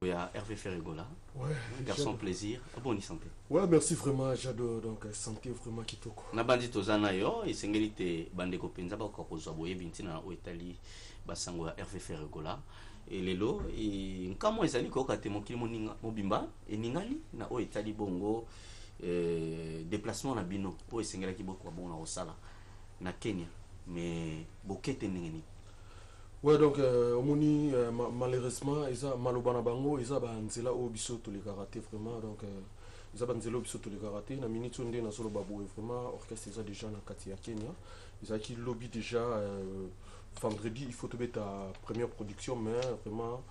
Il y a Hervé Ferregola, Ouais, garçon plaisir, bonne santé. Ouais, merci vraiment, j'adore. Donc, santé vraiment kitoko. Na bandi tozana yo, isengelite bandeko penza ba ko kozwa boye bintina o Italie basango ya Hervé Ferregola. Et lelo nkamo ezali ko kate mokili moninga mobimba eningali na o Italie bongo déplacement na bino o esengela ki boko bona osala na Kenya mais bokete ndengeni. Ouais, donc, malheureusement, ils ont malobana bango, ils ont banzela au biso tous les karaté vraiment. Donc, ils ont banzela au biso tous les karaté. Na minute onde na solo babou vraiment orchestre ils ont déjà na Katia Kenya. Ils ont qui lobby déjà vendredi. Il faut te mettre ta première production, mais vraiment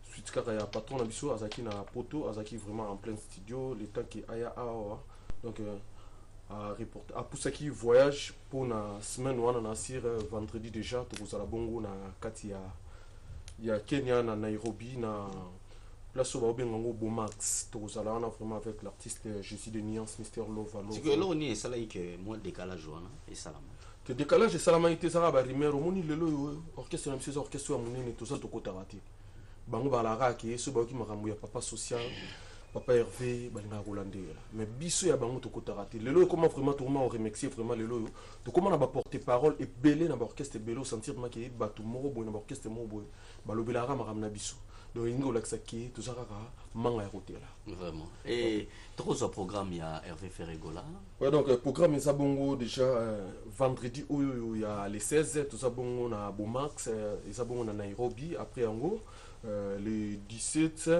suite car il y a patron na biso Azaki na poto, Azaki vraiment en plein studio. Le temps qui aya awa. Donc à reporter à pour qui voyage pour la semaine où on a sir vendredi déjà tout la bongo na kati ya Kenya na Nairobi na place au bengango Bomax tout ça là on a vraiment avec l'artiste Jésus de Nuance Mister Lova. C'est que là on est ça là que moi décalage joana et salama que décalage et salama été ça ba rimer au moni lelo orchestre na monsieur orchestre ya munene tout ça to kotarati bango ba la ra ki so ba ki makambo ya papa social Papa Hervé, balinga Rolandé. Mais biso ya bango to kotarati. Lelo comment vraiment tout le monde remercier vraiment lelo. To comment on a porter parole et belé na orchestre belé sentir ma ki batu moro boy na orchestre moro boy. Balobela ra maram na biso. Donc ingo laksaki to zara manga ya côté là. Vraiment. Et trop au programme il y a Hervé Ferregola. Ouais donc programme ça bongo déjà vendredi où il y a les 16 tout ça bongo na Bomax et ça bongo na Nairobi après ango le 17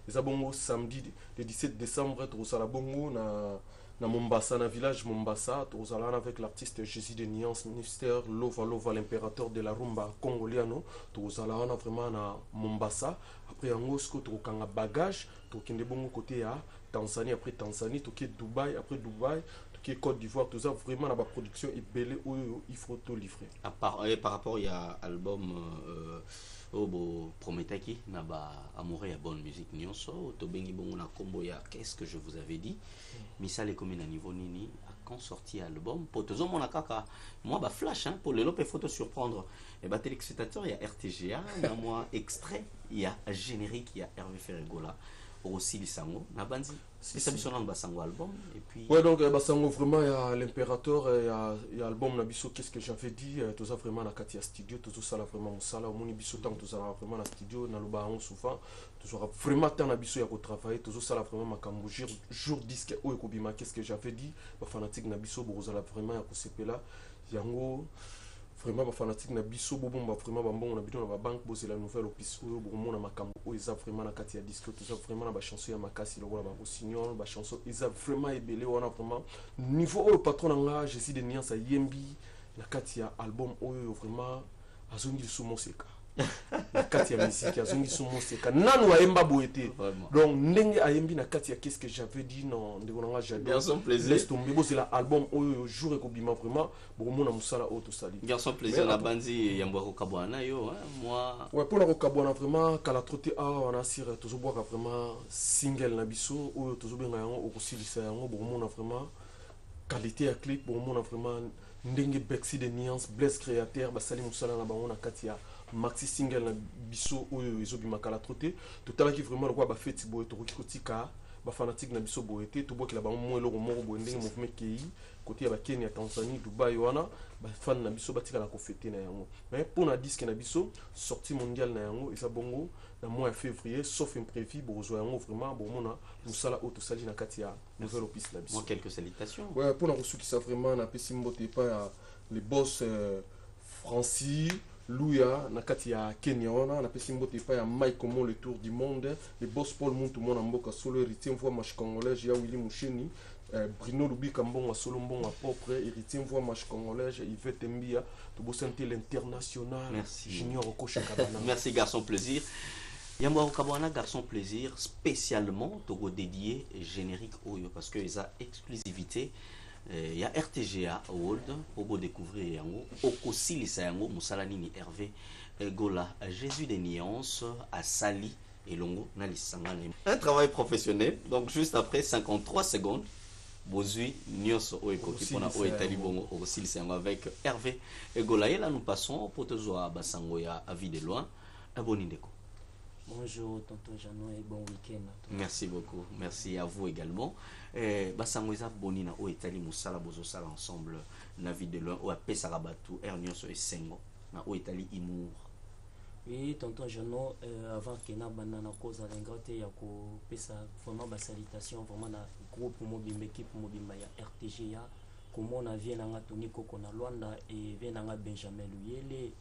et ça bongo samedi le 17 décembre tout ça la bongo na Mombasa na village Mombasa tout ça là avec l'artiste Jésus de Nuance Ministère Lova l'impérateur de la rumba congoliano tout ça là on a vraiment na Mombasa après ango ce que tout kanga bagage tout kende bongo côté à Tanzanie après Tanzanie tout qui Dubaï après Dubaï tout qui Côte d'Ivoire tout ça vraiment la production est belle où il faut tout livrer par rapport il y a album Obo Prometaki na ba amoureux ya bonne musique nyonso to bengi bongo na combo ya qu'est-ce que je vous avais dit misale comme na niveau nini a quand sorti album pour tozo mona kaka moi ba flash hein pour le lope photo surprendre et ba téléspectateur il y a RTGA na moi extrait il y a générique il y a Hervé Ferregola aussi lisango na bandi c'est ça mission dans basango album et puis ouais donc basango vraiment il y a l'impérateur il y a album na biso qu'est-ce que j'avais dit tout ça vraiment na Katia studio tout ça là vraiment ça là au moni biso tant tout ça vraiment na studio na loba on souvent tout ça vraiment tant na biso ya ko travailler tout ça là vraiment makambo jour disque o ekobima qu'est-ce que j'avais dit ba fanatique na biso bo za vraiment ya ko sepela yango vraiment ba fanatique na biso bo bomba vraiment ba mbongo na bidon na ba banque bo c'est la nouvelle opis o bo mona makambo o eza vraiment na Katia disque tout ça vraiment na ba chanson ya makasi lokola ba Rossignol ba chanson eza vraiment ebele wana vraiment niveau o patron nga Jésus de Nuance yembi na Katia album o vraiment azongi sumo seka na Katia musique azongi sumo seka nanu ayemba boete donc ndenge ayembi na Katia qu'est-ce que j'avais dit non ndeko nga j'adore garçon plaisir laisse tomber bo c'est l'album o jour et kobima vraiment bo mona musala o to sali garçon plaisir na bandi yambo ko kabwana yo moi ouais pour la kabwana vraiment kala troté a on a sir toujours boire vraiment single na biso o toujours benga yango o kosilisa yango bo mona vraiment qualité à clip bo mona vraiment ndenge Bexi de Nuance Bless créateur basali musala na bango na Katia maxi single na biso oyo ezobima kala troté totala ki vraiment lokwa ba feti boye to kotika ba fanatique na biso boye te to bokela bango mo eloko moko boye ndenge mouvement kei côté ya ba Kenya Tanzanie Dubai wana ba fan na biso batika la ko fêter na yango mais pour na disque na biso sortie mondiale na yango eza bongo na mois de février sauf imprévu bozo yango vraiment bon mona musala auto sali na Katia nouvelle opis na biso moi quelques salutations ouais pour na resuki ça vraiment na pesi mbote pa les boss Francis Louia na Katia Kenya wana na pesi mbote pa ya Mike Omo le tour du monde les boss Paul Muntu mona mboka solo héritier voix match congolais ya Willy Moucheni Bruno Lubika mbongo solo mbongo propre héritier voix match congolais Yvette Mbia to bosante l'international merci Junior Okosha Kabana merci garçon plaisir Yambo Kabwana garçon plaisir spécialement togo dédié générique oyo parce que ils a exclusivité il y a RTGA World pour vous découvrir yango okosili sa yango musala nini Hervé Gola Jésus de Nuance à Sali et Longo na lisanga un travail professionnel donc juste après 53 secondes bozui nyonso o ekoki pona o etali bongo okosili sa yango avec Hervé Gola et là nous passons pour te zoa basango ya avis de loin aboni ndeko Bonjour, tonton Jeannot, et bon week-end. Merci beaucoup. Merci à vous également. Basangoza Bonina, o Etali Moussala Bozo Sala ensemble, na vie de loin, o Apesa Rabatu, Ernion so Esengo, na o Etali Imour. Oui, tonton Jeannot, avant que na banana cause à l'ingrate, il y a vraiment ma salutation, vraiment na groupe Mobimba, équipe Mobimba, ya RTGA, comment on a vu na Tony Koko na Luanda et vient na Benjamin Luyele,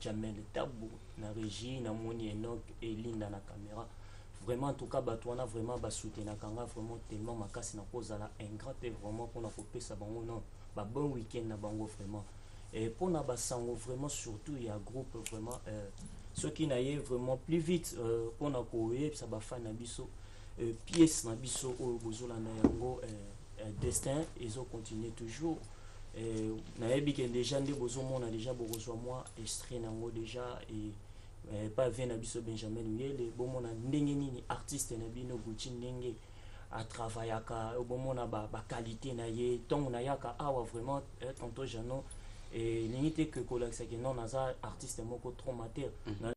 Jamel Tabou, na Régie, na Moni Enoch et Linda na caméra. Vraiment, en tout cas, on a vraiment soutenu Kanga, vraiment tellement ma casse na cause à la ingrate, vraiment pour na couper ça, non, bon week-end na bango vraiment. Et pour na basango vraiment surtout il y a groupe vraiment ceux qui n'aillent vraiment plus vite pour na koye ça ba fan na biso pièce na biso au bozola na yango destin ils ont continué toujours na yebi que déjà ndé bozo mona déjà bozo moi extrait nango déjà et pas vient na biso Benjamin Luyele bon mona ndenge nini artiste na bino Gucci ndenge à travailler ka bon mona ba qualité na ye donc na yaka awa vraiment tonton Jeannot et l'unité que c'est que non naza artiste moko trop mater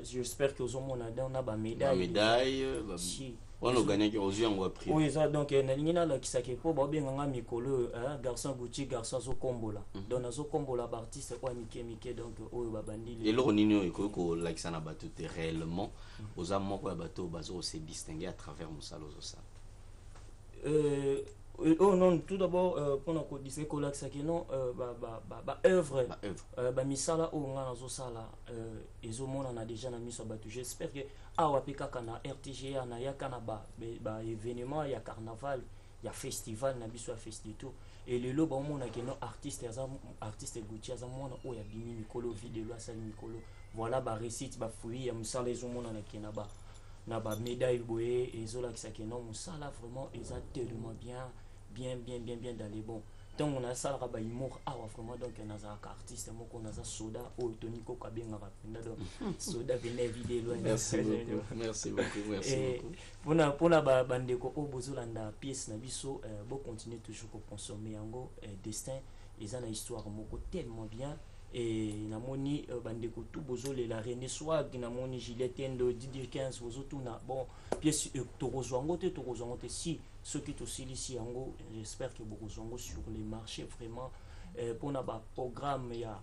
j'espère que aux hommes on a ba médaille si on a gagné que aux yeux on va prier oui ça donc na lingina la kisake po ba benga mikolo garçon Gucci garçon zo kombola donc nazo kombola ba artiste kwa mike donc oyo ba bandili et le nino ko like ça na bato réellement aux hommes moko ya bato bazo se distinguer à travers musalo zo ça oh non, tout d'abord, pour nous dire que c'est que non, œuvre, misala ou on a sala, et au monde on a déjà mis sur battu. J'espère que awapika kana RTGA na ya kana ba événement, il y a carnaval, il y a festival, na biso festi tout. Et le lobo on a que non artiste Gucci à monde où il y a bimi Mikolo vidéo à sali Mikolo. Voilà ba récite ba fouille ya misala les monde on a que na ba médaille boye et zola qui ça que non musala vraiment ils ont tellement bien dans les bons donc on a ça là humour vraiment donc on a un artiste moko on a soda au Tony Koko bien rapide donc soda venait vidéo loin merci beaucoup pour la bande ko au bozolanda pièce na biso bo continuer toujours ko consommer yango destin ils ont une histoire moko tellement bien et namoni bandeko tout bozole la René Swag namoni Juliette Endo Didier 15 bozotu na bon pièce torozwango te si ceux qui aussi ici yango j'espère que bozwango sur les marchés vraiment pour na ba programme il y a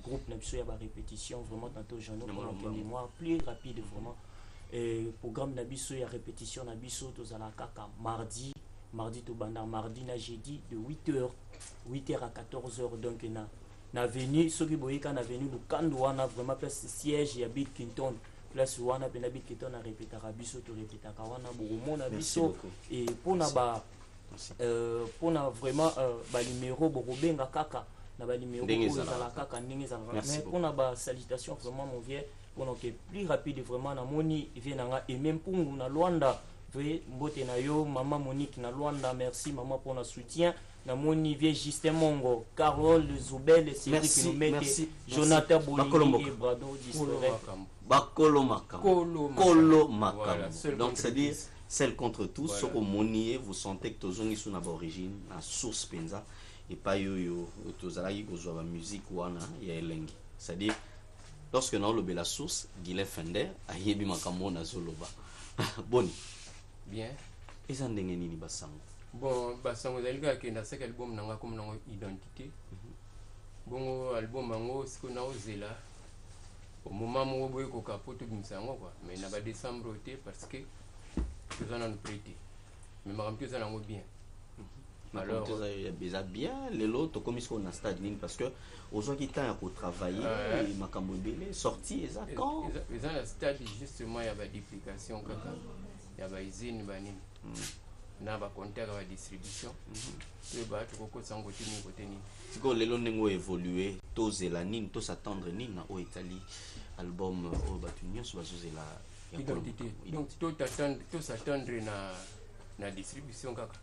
groupe na biso ya ba répétition vraiment tantôt Jeannot pour la mémoire plus rapide vraiment et programme na biso ya répétition na biso tozala kaka mardi to banda mardi na jeudi de 8h à 14h donc na venu ceux qui boye quand na venu le kando wana vraiment place siège ya Big Kinton place wana pena Big Kinton na répétera biso to répétaka wana bomo na biso et pour na ba pour na vraiment ba numéro borobenga kaka na ba numéro za la kaka ndenge za mais pour na ba salutation vraiment mon vieux pour que plus rapide vraiment na moni vient nga et même pour na Luanda veuillez mbote na yo maman Monique na Luanda merci maman pour le soutien na moni vie Justin Mongo Carole Zoubel Cédric Kilomètre Jonathan Bolini et Brado Discovery Bakolo Makam donc c'est dire celle contre tous ce que monier vous sentez que tozongi sous na origine na source penza et pas yo tozalaki kozwa ba musique wana ya elengi c'est dire lorsque na lobe la source Guilherme Fender ayebi makambo na zoloba boni bien eza ndenge nini basango bon basango zalika kenda seka album nanga comme nango identité bongo album mango siko na ozela au moment mo boye ko kapoto bimsango quoi mais na ba décembre té parce que nous en prêté mais ma rampe ça nango bien alors déjà bien les lots comme ils na stade ligne parce que aux gens qui temps pour travailler makambo belé sorti eza quand ils ont la stade justement il y a ba duplication kaka il y a ba usine banini na ba compteur ba distribution et ba to ko sango tini côté ni siko lelo nengo évoluer tozela nini to s'attendre nini na o Italie album o batunyo so bazozela identité donc to s'attendre na distribution kaka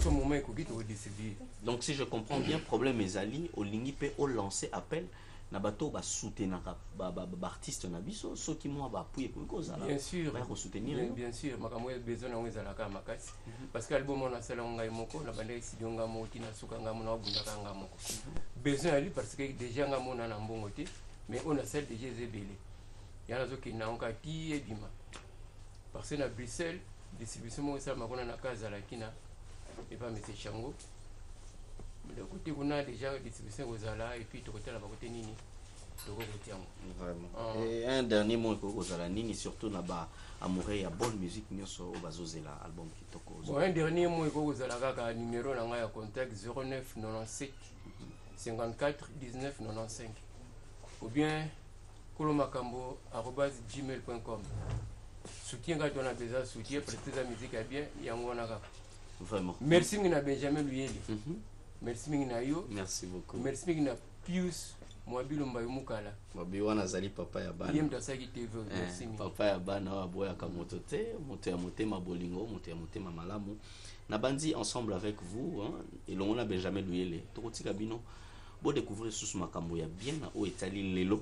ce moment ko gito distribuer donc si je comprends bien problème ezali o lingi pe o lancer appel na bato ba soutenir ba artiste na biso ceux qui moi ba appuyer ko kozala bien sûr ba soutenir bien sûr makamwe besoin na weza la ka makasi parce que album on a sala ngai moko na bande studio ngamo tina suka ngamo na bunda kanga moko besoin ali parce que déjà ngamo na mbongo te mais on a celle déjà zebele yana zo ki na onka ti ebima parce que na Bruxelles distribution mo ça makona na kaza la kina et pas monsieur Chango de côté on a déjà distribution aux ala et puis de côté là ba côté nini de côté vraiment et un dernier mot pour aux ala nini surtout na ba amoureux ya bonne musique nyoso au bazozela album kitoko bon un dernier mot pour aux ala kaka numéro na nga ya contact 09 97 54 19 95 ou bien kolomakambo@gmail.com. Soutien quand on a besoin soutien prêter la musique à bien yango naka. Vraiment. Merci ngina Benjamin Luyeli. Merci ngina yo. Merci beaucoup. Merci ngina Pius Mwabilo Mbayumukala. Mwabiwana zali papa ya bana. Yem tasaki TV. Merci papa ya bana wa boya ka moto te, moto ya motema bolingo, moto ya motema malamu. Na bandi ensemble avec vous hein, et l'on a Benjamin Luyeli. Tokotika bino bo découvrir sous makambo ya bien na o etali lelo.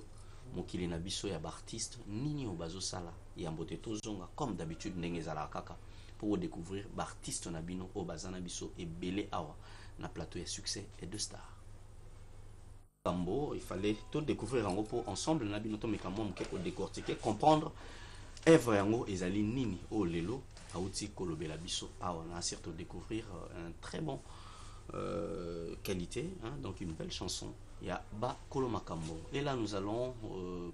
Mokili na biso ya artiste nini obazo sala ya mbote tozonga comme d'habitude ndenge ezala kaka pour découvrir artiste na bino obazana biso ebele awa na plateau ya succès et de star. Kambo, il fallait tout découvrir en pour ensemble na bino to mekambo mke ko décortiquer comprendre œuvre yango ezali nini o lelo auti kolobela biso awa na surtout découvrir un très bon qualité hein, donc une belle chanson. Il y a Ba Kolo Makambo. Et là, nous allons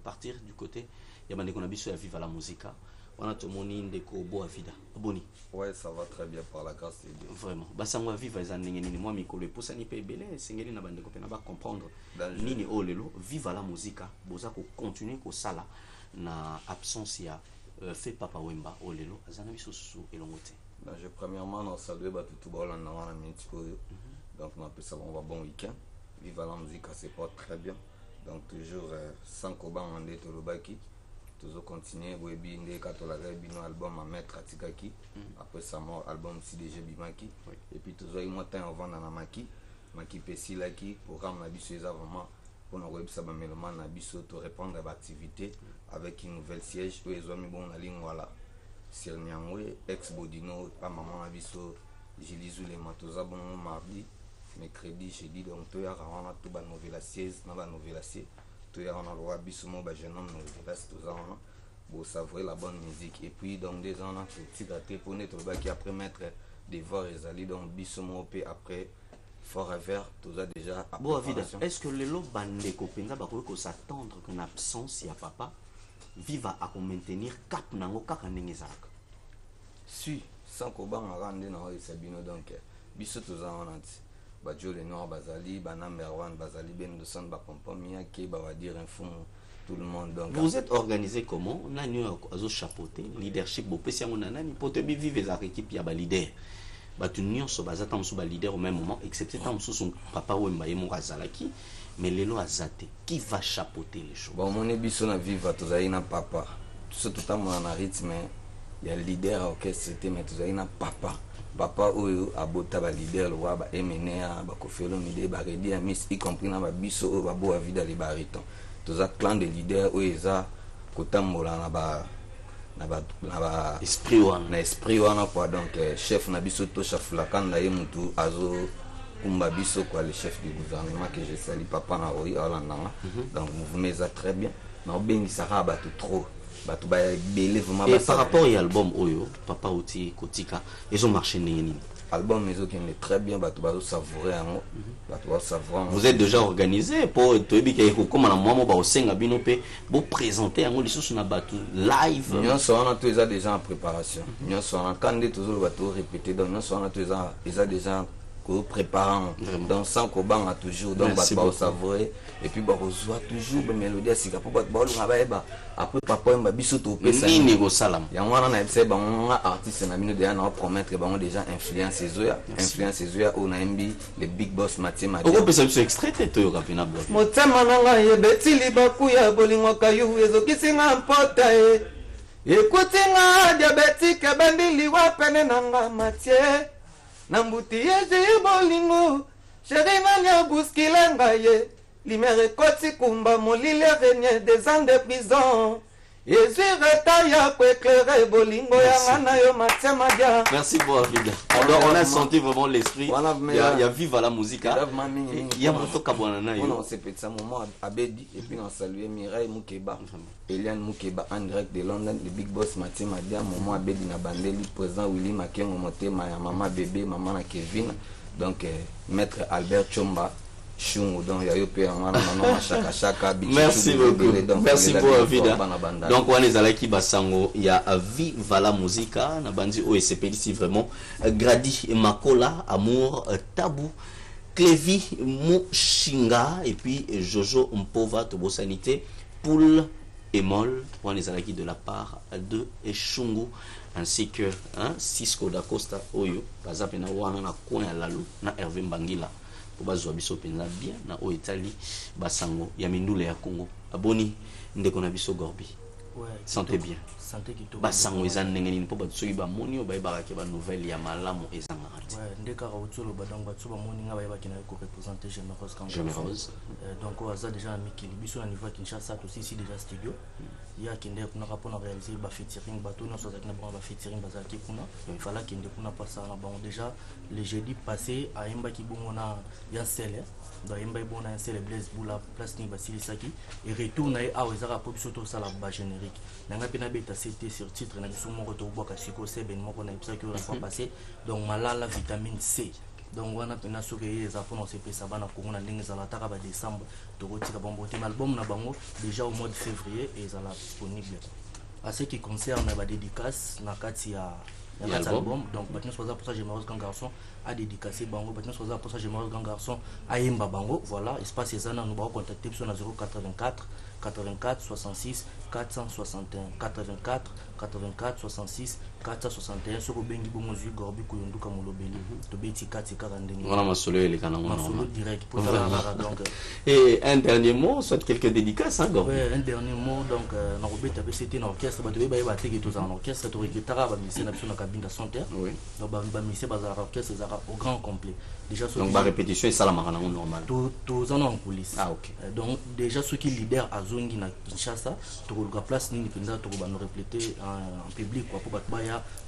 partir du côté. Il y a Bandeko Nabiso et Viva la Musica. On a Tomoni Ndeko Boa Vida. Boni. Ouais, ça va très bien par la grâce de Dieu. Vraiment. Basangwa Viva les années. Moi, Mikolo, pour ça, n'y peut belé. Sengeli na Bandeko Penaba comprendre. Nini Olelo. Viva la Musica. Boza ko continuer ko sala. Na absence ya fait Papa Wemba Olelo. Azanabiso sous et l'ongote. Je premièrement, on salue tout le monde dans la minute. Donc, on appelle ça un bon week-end. Viva la musique, ça se porte très bien. Donc toujours sans Koban Mandé Tolobaki. Toujours continuer. Webi Ndé Katolare Bino album à mettre à Tikaki. Après ça, mon album CDG Bimaki. Et puis toujours, il m'a temps avant dans la Maki. Maki Pessi Laki. Pour ramener Nabiso vraiment. Pour nous web ça mélomane Nabiso te répondre à l'activité. Avec une nouvelle siège. Où ils ont mis bon la ligne voilà. Sirniangwe, ex-Bodino, pas maman Nabiso. Gilizou les Matosa bon mardi. Mercredi, jeudi, donc tu as tout ba nouvelle assiette, na ba nouvelle assiette, tu as on a droit bisoumo ba jeune homme nouvelle assiette tout ça pour savourer la bonne musique et puis donc des ans petit gâté pour nettre qui après mettre des voix et ali donc bisoumo p après forever tout ça déjà bon vida est-ce que le lo bande ko penza ba ko s'attendre qu'en absence ya papa viva à maintenir cap nango kaka ndenge zaka si sans ko ba ngande na o sabino donc biso tout ça on a Badjo les noirs Bazali, Bana Merwan Bazali, Ben de San Bapompomia, qui va dire un fond tout le monde. Donc, vous êtes organisé comment? On a un chapeauté, leadership, pour te vivre avec l'équipe, il y a un leader. Tu n'as pas leader au même moment, excepté son papa ou Mourazalaki, mais les lois zaté. Qui va chapeauter les choses? Bon, mon ébition à vivre, tu as un papa. Tout le temps, on a un rythme, il y a le leader orchestre, c'était, mais tu as un papa. Papa oyo abota ba leader le wa ba MNA ba Kofelo Mide ba Redi Amis y compris na ba biso o ba Boa Vida les bariton tous a clan de leader oyo eza kotambola na ba esprit wana quoi donc chef na biso to chef la kanda ye mutu azo kumba biso quoi le chef du gouvernement que je salue papa na oyo alanda donc mouvement eza très bien na obengi saka ba tout trop. Et par rapport à l'album Oyo, Papa Oti Kotika, ils ont marché nini. Album ils ont très bien, savourer vous êtes déjà organisé pour comme la maman ba osenga bino pe pour présenter un lissu na batu live. Nous sommes déjà en préparation. Nous sommes quand toujours bateau répéter donc nous sommes déjà préparant dans sans koban a toujours donc va savourer et puis ba reçoit toujours ba mélodie sika pour ba après papa mba biso to pesa nini go salam ya wana na etse ba artiste na mino déjà na promettre ba déjà influence zoya on a mbi le big boss Mathieu on peut se extrait to yo kapina bloc motema nanga ye betili bakuya bolingo kayu ezokisinga mpota ekutinga diabétique bandili wa pene nanga Mathieu Nambouti bolingo, chéri mania bousquile ngaye, limere koti kumba molile régné des ans de prison. Jésus reta ya kwekere bolingo ya ngana yo matema dia. Merci pour Vida. Alors on a senti vraiment l'esprit. Il y a vive à la musique. Il y a moto kabwana na yo. On s'est fait ça moment Abedi et puis on salué Mireille Moukeba, Eliane Moukeba en direct de London, le Big Boss Matema dia, moment Abedi na bandeli président Willy Makengo motema ya maman bébé, maman na Kevin. Donc maître Albert Chomba. Merci beaucoup. Merci pour Vida. Donc on est allé qui basango il y a vive la musique na bandi OSP ici vraiment Grady Makola Amour Tabou Clévi Mouchinga et puis Jojo Mpova Tobo Sanité Poule et Moll on est allé qui de la part de Eshungu ainsi que Cisco da Costa Oyo bazape na wana na coin ya Lalo na Hervé Mbangila bazwa biso penza bien na o Italie basango ya mindule ya Congo aboni ndeko na biso Gorbi santé bien santé qui basango eza ndenge nini po batsoki ba moni o bayeba ke ba nouvelle ya malamu ezanga ati ndeka ka utsolo badang batsoba moni nga bayeba kina ko représenter Généreuse donc on a déjà mikili biso na niveau Kinshasa aussi ici déjà studio ya kinde kuna rapona réaliser ba featuring bato no soza kina ba featuring bazaki kuna il fallait kinde kuna passer na bon déjà le jeudi passé à Imba ki bongona ya sele dans Imba bona ya sele Blaise Boula place ni basilisaki et retourne à ozara pop surtout ça la ba générique nanga pena beta c'était sur titre na biso moko to boka siko sebe moko na episode que la fois passé donc malala vitamine C donc wana pena soke les apona se pesa bana ko na ndenge za la taka ba décembre to kotika bombo te album na bango déjà au mois de février et ça la disponible à ce qui concerne la dédicace na kati ya album donc maintenant pour ça Généreuse Grand Garçon a dédicacé bango maintenant pour ça Généreuse Grand Garçon a yemba bango voilà espace ezana nous ba contacter sur 084 84 66 461 84 84 66 461 soko bengi bongo zu Gorbi kuyonduka molobeli to beti kati kaka ndenge voilà masolo ele kana masolo direct pour ça donc et un dernier mot soit quelques dédicaces hein Gorbi un dernier mot donc na robeta c'était un orchestre ba to ba ba teke to za un orchestre to rekitara ba mise na biso na cabine santé oui donc ba mise ba za orchestre za au grand complet déjà donc ba répétition et ça la marana normal tout en coulisses OK donc déjà ceux qui leader à zongi na Kinshasa to la place ni penza to ba no refléter en public quoi pour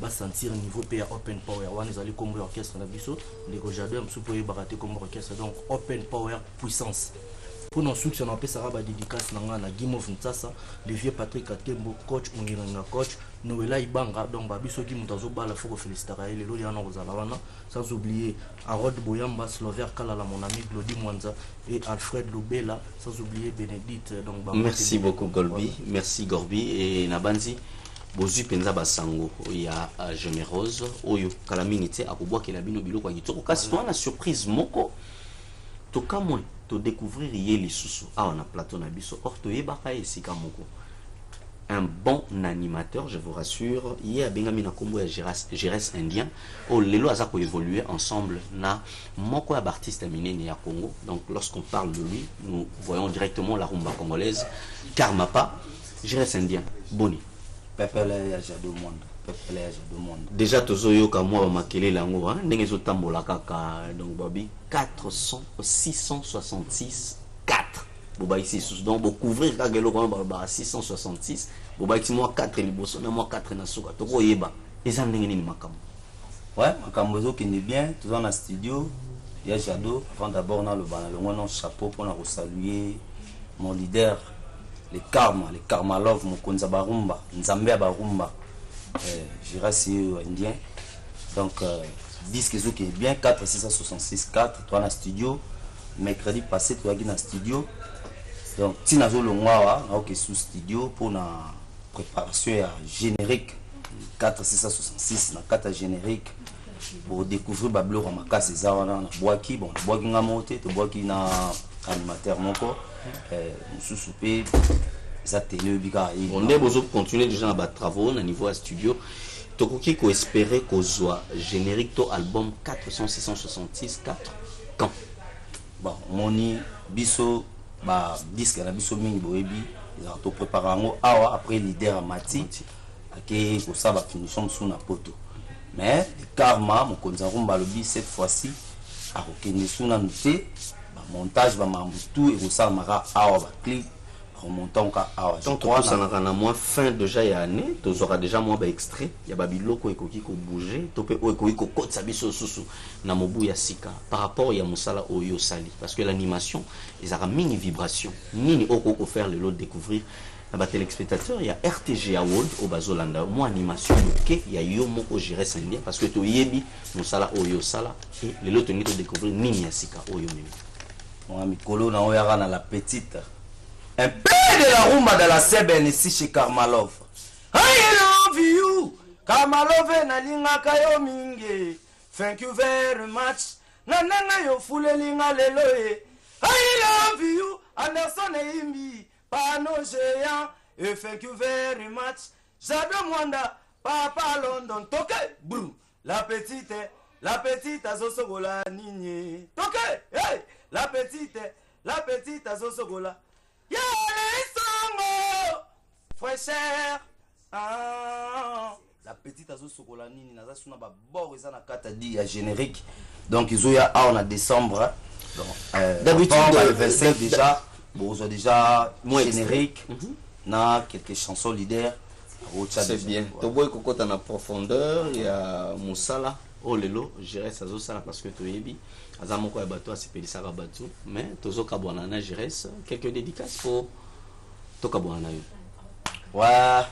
ba sentir niveau PA open power one ils allaient comme orchestre na biso les gojadeurs msu pour barater comme orchestre donc open power puissance pour nos soutien on peut ça ba dédicace na Gimov Ntsasa le vieux Patrick Atembo coach ngina coach Noela Ibanga donc ba biso ki mutazo bala faut féliciter le lo yana ozala wana sans oublier Harold Boyamba Slover Kalala mon ami Glody Mwanza et Alfred Lubela sans oublier Bénédicte donc merci beaucoup Gorbi merci Gorbi et Nabanzi bozui penza basango ya Généreuse oyo kalaminité akobwa ke la bino biloko kitoko kasi to na surprise moko to kamwe to découvrir yé lisusu on a plateau na biso or to yebaka esika moko un bon animateur je vous rassure yé abengami na kombo ya Gérès Indien o lelo aza ko évoluer ensemble na moko ya artiste minene ya Congo donc lorsqu'on parle de lui nous voyons directement la rumba congolaise Karmapa Gérès Indien boni Pepele ya Jado Monde. Pepele ya Jado Monde. Déjà tozoyo ka moi makele lango hein ndenge zo tambola kaka donc babi 400 666 4 boba ici donc bo couvrir ka gelo ko ba 666 boba ici moi 4 liboso na moi 4 na suka to ko yeba eza ndenge nini makambo ouais makambo zo qui est bien tout dans studio ya Jado avant d'abord na le bana le mon chapeau pour la saluer mon leader les karma love Mokonza Barumba Nzambe Barumba Gérès Indien donc disque qui est bien 4 666 4 toi dans studio mercredi passé toi qui dans studio donc tina zo longwa na OK sous studio pour la préparation à générique 4 666 na 4 générique pour découvrir bablo makasi za wana na boaki bon boaki ngamote to boaki na animateur moko sous souper ça télé bika on est besoin continuer déjà dans travaux na niveau studio tokoki ko espérer ko zoa générique to album 400 666 4 quand bon moni biso ba disque na biso mingi boyebi ils ont préparé ngo awa après leader Mati ake ko ça va finition sous na poto mais Karma Mokonza Rumba lobi cette fois-ci a kokende sous na noté montage ba mambutu et ça mara awa ba clip remontant à tant que ça n'a moins fin déjà il y a année tu auras déjà moins extrait il y a babiloko ekoki ko bouger topé o ekoki ko kotsa biso susu na mobu ya sika par rapport ya musala oyo sali parce que l'animation ils aura mini vibration nini oko ko faire le lot découvrir ba téléspectateurs il y a RTGA World au bazolanda moi animation que il y a yo moko gérer Sandia parce que to yebi musala oyo sala et le lot ni to découvrir nini ya sika oyo mimi mon mikolo na oyara na la petite un peu de la rumba de la Seben ici chez Karmalov. I love you, Karmalov na linga kayo mingi. Thank you very much. Na yo fule linga leloe. I love you, Anderson Imbi, Pano Géant. Et thank you very much. Jado Mwanda, Papa London. Toke, brou. La petite azosogola nini. Toke, hey, la petite azosogola. Ya les fraîcheur. La petite azo sokola nini naza suna ba bord eza na kata di ya générique. Donc ils ont ya en décembre. Donc d'habitude le 25 déjà bon ils ont déjà générique na quelques chansons leaders. C'est bien. Toboy kokota na profondeur il y a Musala oh lelo j'irai sazo sala parce que toyebi azamoko ya bato asipelisaka bato mais tozo kabwana na j'irai quelques dédicaces pour tokabwana yo ouais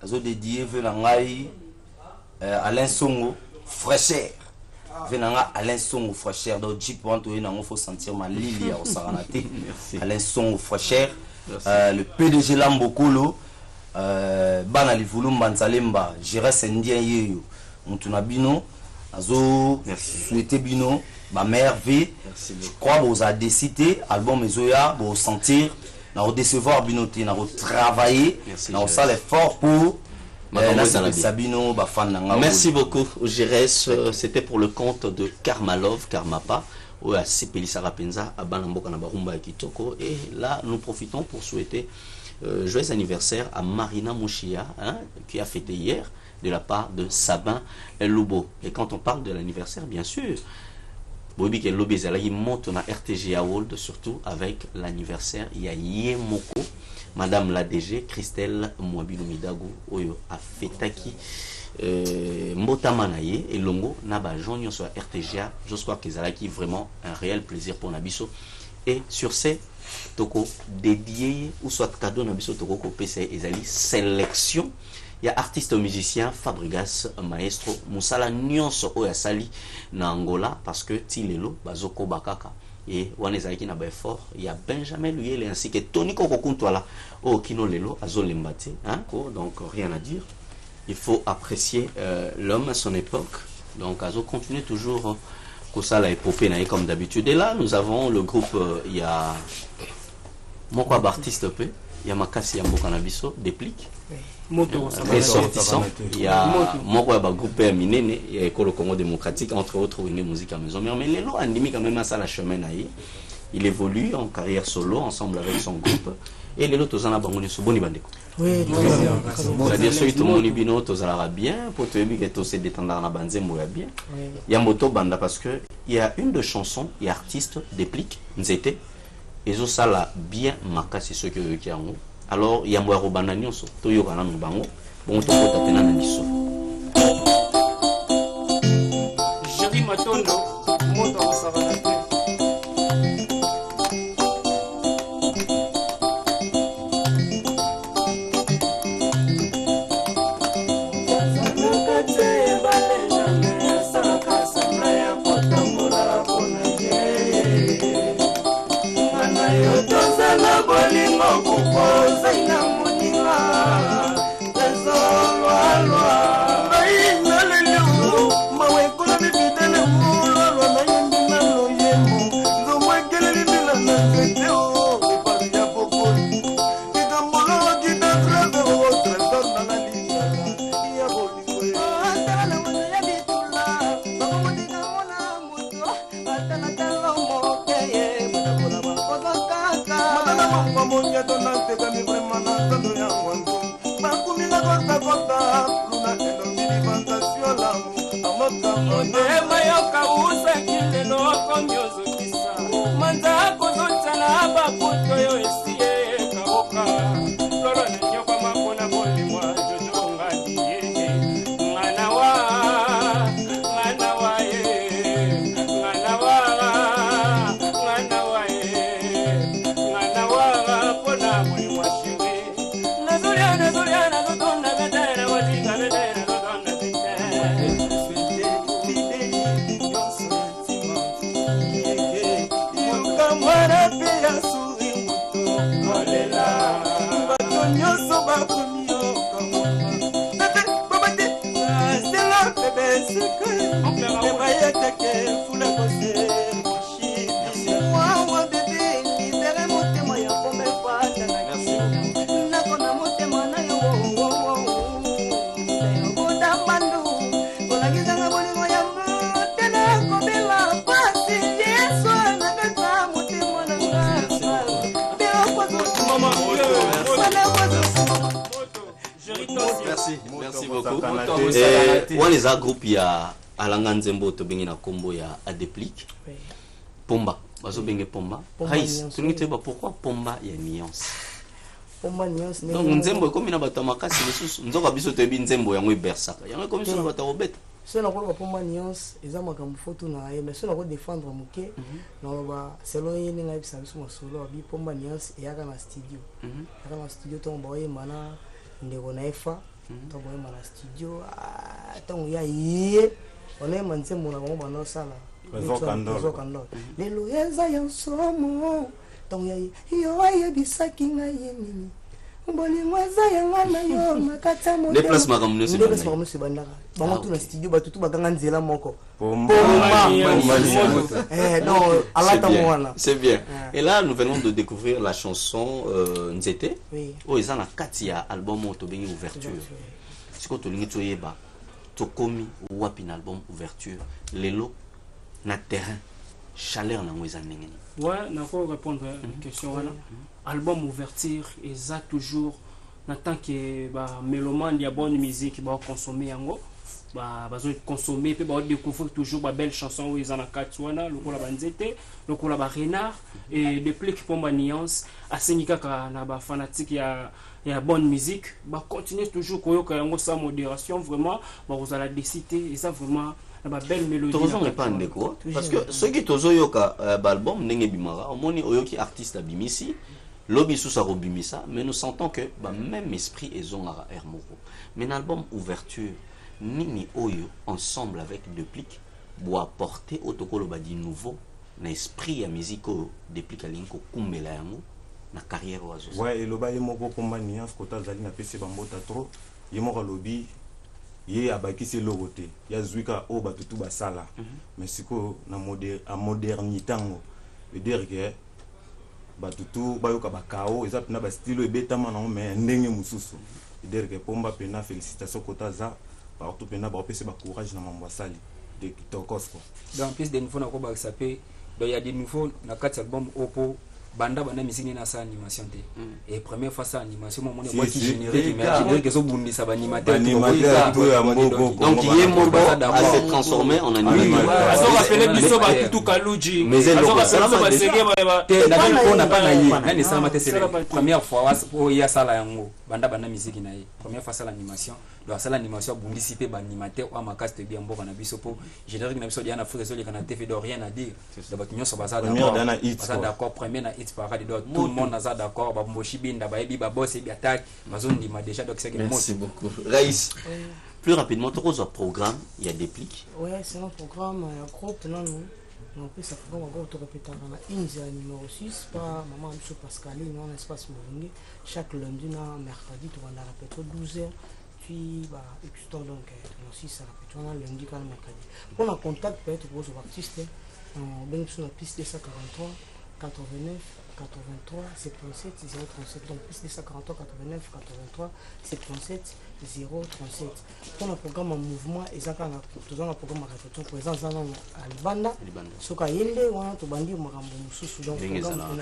azo dédié venangai Alain Songo fraîcheur venanga Alain Songo fraîcheur donc jeep wanto ina ngo faut sentir ma lili ya osaranate Alain Songo fraîcheur le PDG Lambokolo bana livulu mbanzalemba j'irai Sendien yeyo mutuna bino azo souhaiter bino ma mère V je crois vous a décidé album ezoya vous sentir na recevoir binoté na travailler na ça l'effort pour Sabino ba fan nga. Merci beaucoup Gérès c'était pour le compte de Karmalov Karmapa ou à Sepelisa Rapenza à Banamboka na Barumba Kitoko et là nous profitons pour souhaiter joyeux anniversaire à Marina Mouchia hein, qui a fêté hier de la part de Sabin Lubo. Et quand on parle de l'anniversaire, bien sûr, Bobby Kelobezala, il monte na RTGA World, surtout avec l'anniversaire. Il y a Yemoko, Madame la DG, Christelle Mwabilou Midago, Oyo, a fêtaki Motamanaye et Longo, Naba Jonyo sur RTGA. Je crois que c'est vraiment un réel plaisir pour Nabiso. Et sur ces Toko dédié ou soit cadeau Nabiso Toko PC Ezali sélection. Il y a artiste musicien Fabrigas Maestro Musala Nyonso Oya Sali na Angola parce que Tilelo Bazoko Bakaka et Wanezaki na Befort il y a Benjamin Luyele ainsi que Tony Kokokuntwala au Kino Lelo Azolembate hein donc rien à dire il faut apprécier l'homme à son époque donc Azo continue toujours Kosala épopée naïe comme d'habitude et là nous avons le groupe il y a Mokwa Bartiste P il y a Makasi Yambo Nabiso Déplique ressortissant il y a Mokwa groupe Minene il y a École Congo démocratique entre autres où il y a musique à maison mais Lelo Andimi quand même à ça la chemin naïe il évolue en carrière solo ensemble avec son groupe et Lelo Tozana Bangoni Soboni Bandeko oui c'est-à-dire ceux qui ont bino Tozala bien pour te dire que tous ces détendants na banzembo ya bien il y a Moto Banda parce que il y a une de chansons et artistes Déplique Nzete et ça là bien Makasi ceux qui ont alors il y a Mwaro Bananyoso Toyo Kana Nubango bon to kota pena na biso Jerry Matondo moto osaranate Merci beaucoup. Et on les a groupe il y a Alanga Nzembo to bengi na kombo ya Adéplique. Pomba. Bazo bengi Pomba. Raïs, tu nous dis pourquoi Pomba ya nuance. Pomba nuance. Donc Nzembo comme na bata makasi lisusu. Nzoka biso to bi Nzembo yango ibersaka. Yango comme ça bata obeta. Si on a Pomba nuance, ils ont makambo photo na ye mais si on a défendre muke na ba selon yini na bisa biso masolo abi Pomba nuance et yaka na studio. Yaka na studio to mboye mana ndeko na efa. To boye mana studio to ya ye. On est manté mon avant bana sala. Rezokando. Lelo yeza yansomo. To ya yo aye bisaki na yemi. Mboli mwaza yangana yo makata mo. Déplacement comme nous c'est bandaka. Bango tout na studio ba tutu bakanga nzela moko. Non, c'est bien. Et là, nous venons de découvrir la chanson Nzete. Oh, ils ont la Katia album Autobéni Ouverture. C'est quand tu l'as dit, tu as commis un album Ouverture. L'élo, na terrain, chaleur na mouisa nengeni. Ouais, na faut répondre à la question. Album Ouverture, ils ont toujours, tant que mélomane, il y a bonne musique, ils vont consommer yango. Bazo consommer pe ba découvrir toujours ba belle chanson où ils en a Katwana lokola banzete lokola ba renard et depuis que Pomba nuance asengika ka na ba fanatique ya bonne musique ba continuer toujours koyoka yango sa modération vraiment ba vous allez décider et ça vraiment ba belle mélodie tozo répondre quoi parce que ceux qui tozo yoka album ndenge bimara omoni oyoki artiste abimisi lobi sous sa robimisa mais nous sentons que même esprit ezongara hermoko mais l'album Ouverture Nini Oyo ensemble avec Déplique pour apporter au tokolo badi nouveau l'esprit à musique Déplique à l'inko kumbela yango na carrière oazo. Ouais et le bail moko combat nuance kota zali na pc bambota trop yemo lobby ye abaki se logote ya zwika o batutu basala mais siko na modernité ngo veut dire que batutu bayoka bakao eza pina ba style ebetama na mais ndenge mususu veut dire que Pomba pena félicitations kota za partout pena ba opese ba courage na mambo sali de Kitokosco. Dans plus de nouveau na ko ba sapé donc il y a des nouveaux na 4 albums opo banda bana musique na sa animation te et première fois ça animation mon monnaie quoi qui générique mais générique so bundi ça animateur donc il est mon à se transformer en animateur azo rappeler biso ba tout kaluji mais azo rappeler ba sege ba te na ko na pas na yi na ça mate c'est la première fois o ya sala yango banda bana musique na yi première fois ça l'animation donc ça l'animation bundi cité ba animateur ou makasi te bien mboka na biso po générique na biso dia na frère so le kana TV de rien à dire de ba nyonso ba ça d'accord premier na tout le monde est d'accord, merci beaucoup. Raïs, plus rapidement, tu as un programme, il y a des plics. Oui, c'est un programme, un groupe, non, on peut ça faire encore tout répéter dans la India numéro 6, pas maman Mousso Pascaline, dans l'espace Moringue. Chaque lundi, mercredi, tu vas la répéter 12h, puis donc, 6 ça répète, lundi, quand mercredi. Pour le contact, peut-être pour les artistes, on a sur la piste 243. 89 83 77 037 donc plus de 143 89 83 77 037 pour le programme en mouvement et ça quand tout un programme à répétition présence dans Albanda soka yende wana to bandi makambo mususu donc programme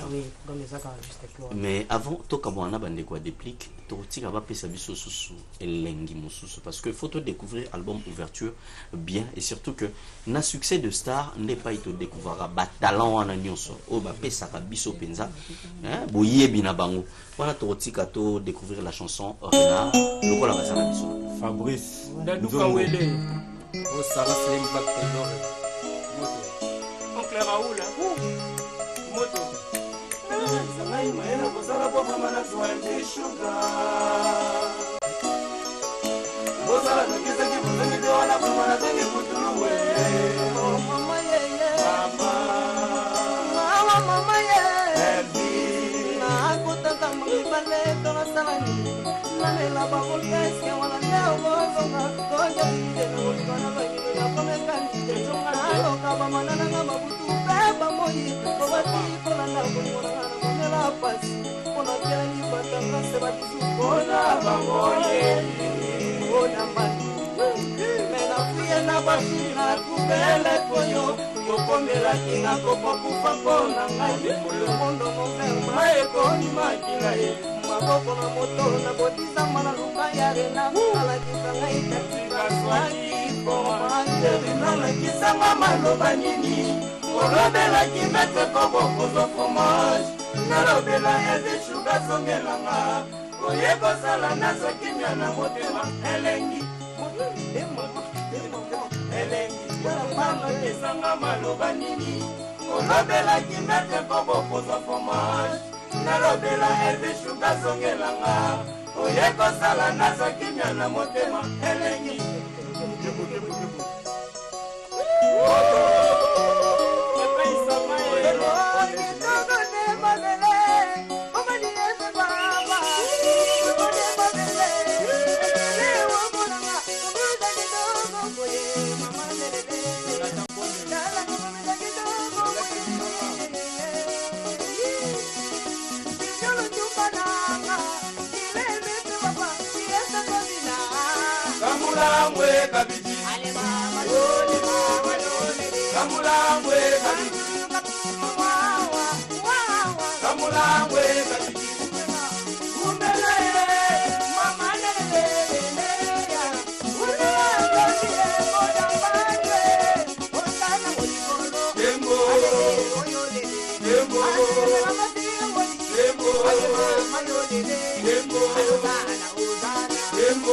mais avant to kabwana bande quoi déplique to tika ba pesa biso susu elengi mususu parce que faut te découvrir album Ouverture bien et surtout que na succès de star n'est pas te découvrir ba talent wana nyonso o ba pesa ka biso penza hein boyebi na bango wana to tika to découvrir la chanson Renard lokola basana biso Fabrice Daduka Wele o Sarah Slim Back Tenor moto oncle Raoul moto samai maela bozala kwa mama na swanje sugar bozala nakisa ki bozani de wala kwa mama na tenge kutuluwe mama yeye mama yeye na kutata mbale tona salani la babolese wala leo bonga koja de wala bayi ya komekani de jona kaba manana na mabutu beba moyi ko bati ko la na ko la pasi ona kani batanga se bati ko na bamoye ona mani mena fie na basina kubele koyo yokomela kinga ko kufa ko na ngai mulo mondo mo mai ko ni makila maboko na moto na botisama na luka ya rena alakisa ngai tasikaswaki nalakisanga maloba nini olobelaki mete kobokozwa fromage nalobela eze shuga zongelanga oye kozala nazokimia na motema elengi nalakisanga maloba nini olobelaki mete kobokozwa fromage nalobela eze shuga zongelanga oye kozala nazokimia na motema elengi Kamulangwe kabiji Kamulangwe kabiji Kamulangwe kabiji Umbele mama nene ya Umbele moda mbale Ondana molikolo Dembo Dembo Dembo Dembo Dembo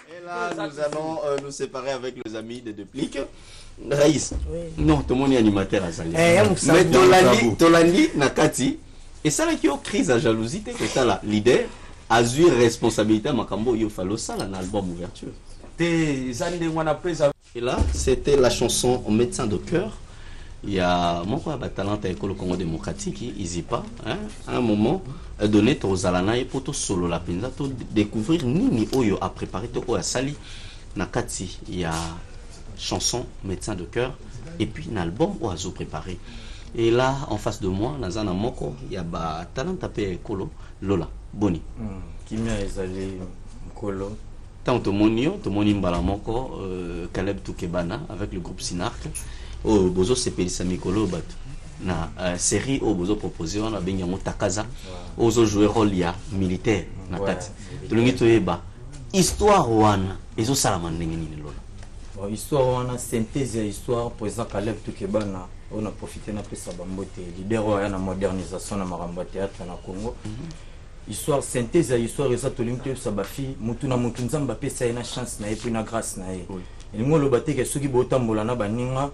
Et là, nous allons nous séparer avec les amis de Deplique. Raïs, non, tout le monde est animateur à Zali. Mais Tolandi, Nakati, et ça là qui est crise à jalousie, que ça là, leader, a eu responsabilité à Makambo, il fallait ça là dans l'album ouverture. Et là, c'était la chanson Médecin de cœur. Il y a mon talent à l'école Congo démocratique, Izipa, hein, à un moment donné, aux Alana et pour solo la pinza, découvrir Nini Oyo a préparé au Sali Nakati. Il y a chanson Médecin de cœur et puis un album au Azo préparé. Et là, en face de moi, dans un moko, il y a talent tapé Kolo Lola Boni. Qui m'a exalé Kolo. Tant tout moni Mbalamoko, Caleb Toukebana avec le groupe Sinark. Oh, bozo sepelisa mikolo bat na série au bozo proposé on a benyango takaza ozo jouer rôle ya militaire na kati tulungi toyeba histoire wana ezo salama ndenge nini lola bon histoire wana synthèse ya histoire président Caleb Toukebana on a profité na pesa bambote leader ya na modernisation na maramba théâtre na Congo histoire synthèse ya histoire eza tulungi toyeba bafi mutu na mutu nzamba pesa ina chance na et na grâce na ye ngolo bateke soki botambola na baninga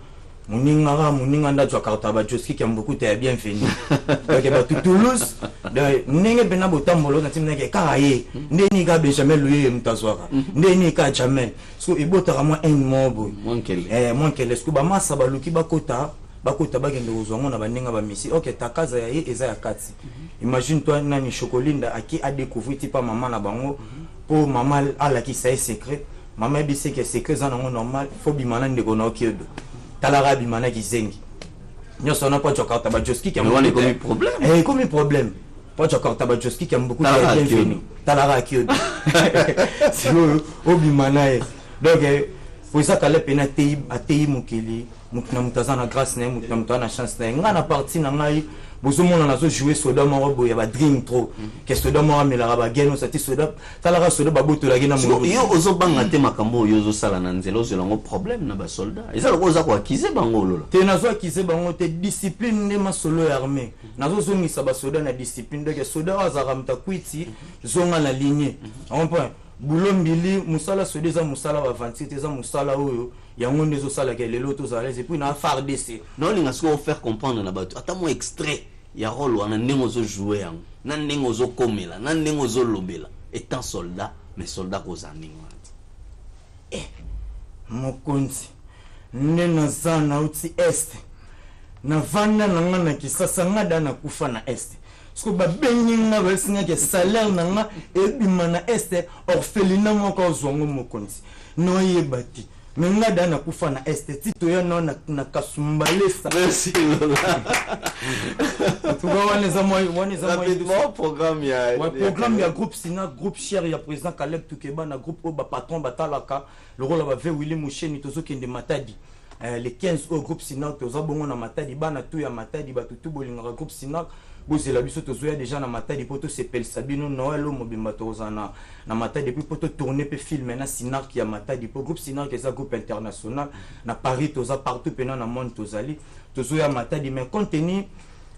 muninga ndazwa karta ba Joski qui a beaucoup de bienvenue donc ba Toulouse de ninga bena botambolo na timna ke karaye ndeni ka Benjamin Louis mtazwaka ndeni ka jamais so ibotaka moi un mobo monkele sku ba masa ba luki bakota bagende kozwango na baninga ba misi OK takaza ya ye eza ya kati imagine toi nani Chocolinda aki a découvert tipa maman na bango pour maman ala ki sa secret maman bise que secret za nango normal faut bimana ndeko na okiedo talara bimana kizengi nyoso na pas Jakarta ba Joski qui a comme problème comme problème pas Jakarta ba Joski qui a beaucoup de bienvenue talara kiodo c'est au bimana donc pour ça qu'elle pena tei mukeli mukna mutazana grâce na mukna mutana chance na ngana partie na ngai bozomona nazo jouer soda moko boya ba dream trop que soda moko melara ba geno sati soda talara soda ba boto la gena mo yo ozobanga te makambo yo zo sala na nzelo zo lango problème na ba soldat eza loko za ko akize bango lola te nazo akize bango te discipline ne ma solo armée nazo zongisa ba soda na discipline de soda wazaka mtakwiti zonga na ligne on point bulombili musala soda za musala ba 27 za musala oyo yango nde ezosalaka lelo tozala et puis na FARDC non linga siko faire comprendre na bato ata mo extrait ya rôle wana ndenge ozojouer yango na ndenge ozokomela na ndenge ozolobela étant soldat mais soldat koza ndenge wana mokonzi nde naza nauti este navanda na nga na kisasa nga da nakufa na este siko babengi nga basingaki salaire na nga ebima na este orphelinat moko ozwango mokonzi noyeba te me nga da nakufa na este ti toya nao na kasumbalesa merci Lola tuka wana eza programme ya groupe sina groupe cher ya président Caleb Tukeba na groupe oyo bapatron batalaka lokola bave Willy Musheni tozokende Matadi les 15 au groupe sina toza bongo na Matadi bana tu ya Matadi bato tu bolingaka groupe sina bozela biso tozoya déjà na Matadi po tosepelisa bino Noël o mobimba toza na Matadi puis po tourner pe film na Sinark ya Matadi po groupe Sinark eza groupe international na Paris toza partout pena na monde tozali tozoya Matadi mais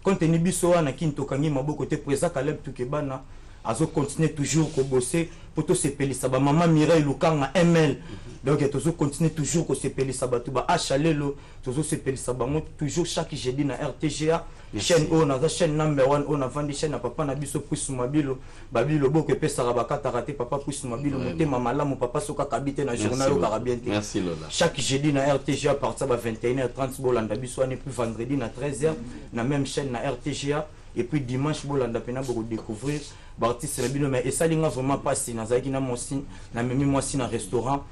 contenu biso wana kintokangi maboko te président Caleb Tukebana azo continuer toujours ko bosser pour to sepelisa ba maman Mireille Lukanga ML donc tozo continuer toujours ko sepelisa ba tu ba achalelo tozo sepelisa bango toujours chaque jeudi na RTGA chaîne on a chaîne number 1 on a vendu chaîne na papa na biso Pusu Mabilo babilo boko pesa rabakata raté papa Pusu Mabilo motema malamu papa soka kabite na journal au Carabien. Merci Lola. Chaque jeudi na RTGA à partir de 21h30 bolanda biso ani puis vendredi na 13h na même chaîne na RTGA et puis dimanche bolanda pena pour découvrir artiste na bino mais esalinga vraiment passer na zaki na mosi na memi mosi na restaurant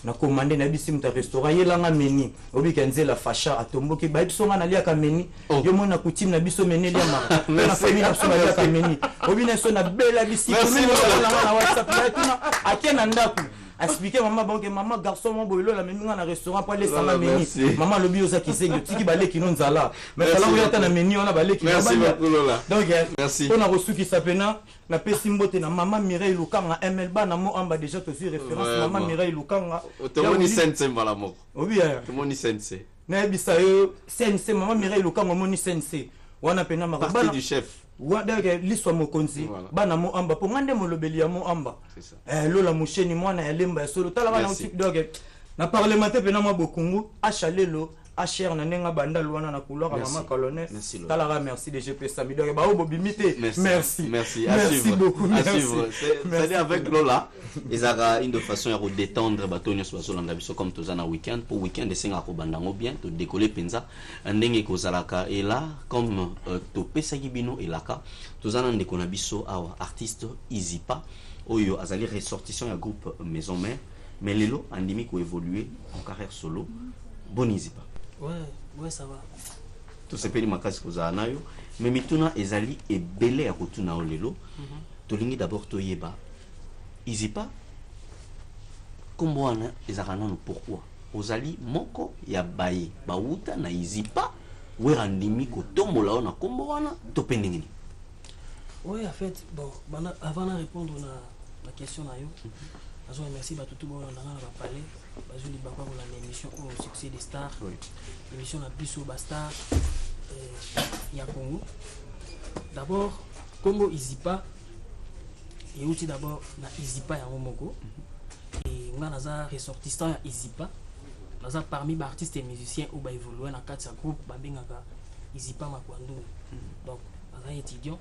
na commandé na bisim ta restaurant yelanga meni obi kanzela fasha atomboki ba biso nga na lia ka meni yo mona kutim na biso meni lia ma na famille na biso lia ka meni obi na so na bela bisi na WhatsApp na tuna akena ndaku expliquer maman bon que maman garçon mon boyelo la meni nga na restaurant pour les sama meni maman lobi oza kisengo tiki bale kinonzala mais kala oya ta na meni ona bale ki merci beaucoup Lola donc merci on a reçu qui s'appelle na pesi mbote na maman Mireille Lukanga ML ba na mo amba déjà to sur référence maman Mireille Lukanga otomoni sense mbala moko obi ya otomoni sense na bisa yo sense maman Mireille Lukanga moni sense wana pena partie du chef wadage liswa mokonzi bana mo amba po ngande molobeli ya mo amba lola musheni mwana ya lemba ya solo tala bana utip doge na parlementaire pena mo bokungu achalelo HR na nenga banda luana na couloir maman colonel tala merci de GP Sami doge ba obo bimité merci beaucoup merci c'est avec Lola ezaka une façon ya redétendre batonyo so solanda biso comme tozana week-end pour week-end esenga ko bandango bien to décoller penza ndenge kozalaka et là comme to pesaki bino elaka tozana ndeko na biso awa artiste Izipa oyo azali ressortissant ya groupe Maison Mère mais lelo andimi ko évoluer en carrière solo bon Izipa. Ouais, ça va. Tout ce pays makasi kozala nayo mais mituna ezali ebele ya kotuna olelo tolingi d'abord toyeba Izipa kombo wana ezaka nano pourquoi ozali moko ya baye bauta na Izipa werandimi kotombola na kombo wana topendengeni. Ouais, en fait bon avant de répondre à la question na yo je remercie tout le monde on a parlé je dis bakwa pour l'émission au succès des stars l'émission la plus au Basta ya Congo d'abord Congo Izipa et aussi d'abord na Izipa ya Momoko et on a naza ressortissant ya Izipa naza parmi les artistes et musiciens où ba évoluer na quatre groupe ba bengaka Izipa Makwandu donc naza étudiant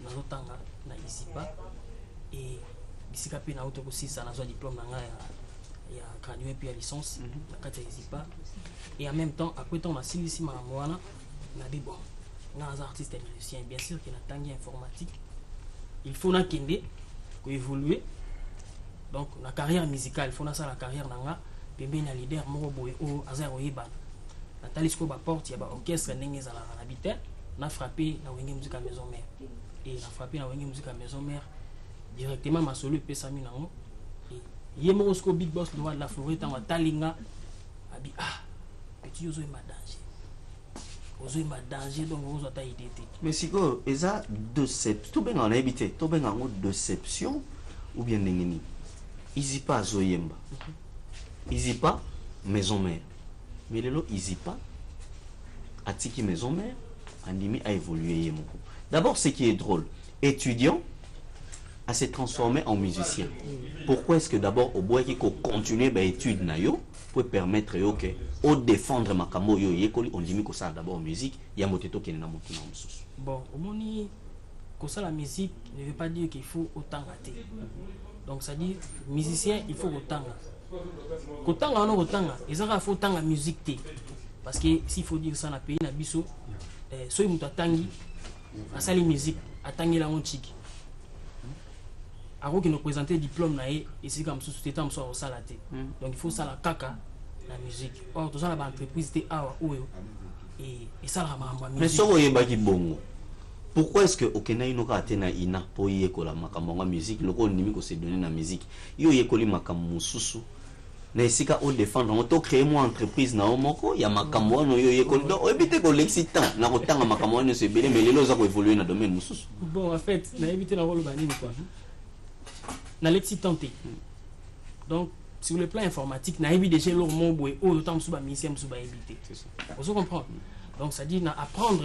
nazo tanga na Izipa et bisika pe na auto aussi ça nazo diplôme na nga ya gradué puis à licence na kati Izipa et en même temps après temps na silisi maramwana na dit bon na artiste et musicien bien sûr qu'il a tangi informatique il faut na kende ko évoluer donc la carrière musicale il faut na ça la carrière nanga pembe na leader moko boye o azaro yeba na talisco ba porte ya ba orchestre ndenge za la habiter na frappé na wenge musique à Maison Mère et na frappé na wenge musique à Maison Mère directement ma solo pe sami nango et yemosko big boss de la forêt dans talinga abi petit ozo ma danger donc ozo ta idée mais siko eza déception to benga na habité to benga ngo déception ou bien ndengeni Izipa zoyemba Izipa Maison Mère mais lelo Izipa atiki Maison Mère andimi a évolué yemoko d'abord ce qui est drôle étudiant à se transformer en musicien. Pourquoi est-ce que d'abord au bois qui continue l'étude pour permettre que au défendre makambo yo yekoli on dit que ça d'abord musique ya moteto qui na moto na mususu. Bon, au moni que ça la musique ne veut pas dire qu'il faut autant rater. Donc ça dit musicien il faut autant. Autant on autant et ça faut autant la musique té. Parce que s'il faut dire ça na pays na biso so muto tangi asali musique atangi la onchiki. Avant qu'il nous présente diplôme naé ici comme sous temps so salaté. Donc il faut ça la kaka la musique. Or tout ça la entreprise té awa oyo et ça la mamba musique. Mais so oyeba ki bongo. Pourquoi est-ce que okena inoka atena ina po yekola makambo nga musique loko ndimi ko se donner na musique. Yo yekoli makambo mususu. Na esika o défendre on to créer moi entreprise na omoko ya makambo no yo yekoli donc éviter ko l'excitant na kotanga makambo no se belé mais lelo za ko évoluer na domaine mususu. Bon en fait na éviter na rôle banini quoi. Na l'excitant. Donc sur le plan informatique na éviter déjà leur mon boy au temps sous ba musicien sous ba éviter. C'est ça. Vous comprenez? Donc ça dit na apprendre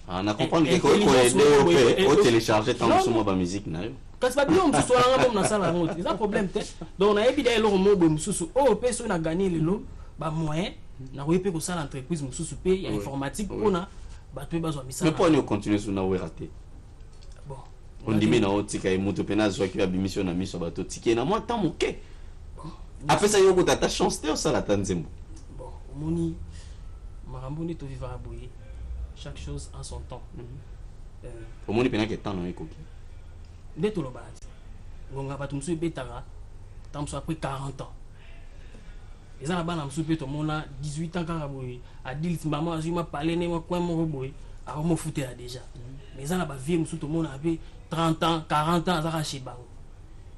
on a comprendre que ko aider au télécharger tant sous ba musique na yo. Quand c'est pas bien, on se soit là dans la salle à monter. C'est un problème. Donc on a évidemment leur mot de mususu. Oh, personne a gagné le lot. Bah moyen, na roipé que ça l'entreprise mususu paye, il y a informatique on a bah tu besoin de ça. Mais pour nous continuer sur na raté. Bon. On dit mais na otika et moto pena zo qui va mission na mission bato ticket na moi tant moké. Après ça yo ko ta chance te ça la tanzembo. Bon, moni maramboni to vivre à boyer. Chaque chose en son temps. Au moni pena que temps na ekoki. Dès tout le bas, on a pas tout betara, tant après 40 ans. Les gens là-bas, tout le monde a 18 ans quand à 10 maman, je m'a parlé, ne m'a quoi mon boy, à me foutre déjà. Les gens là-bas, vieux, tout le monde avait 30 ans, 40 ans, ça chez Bao.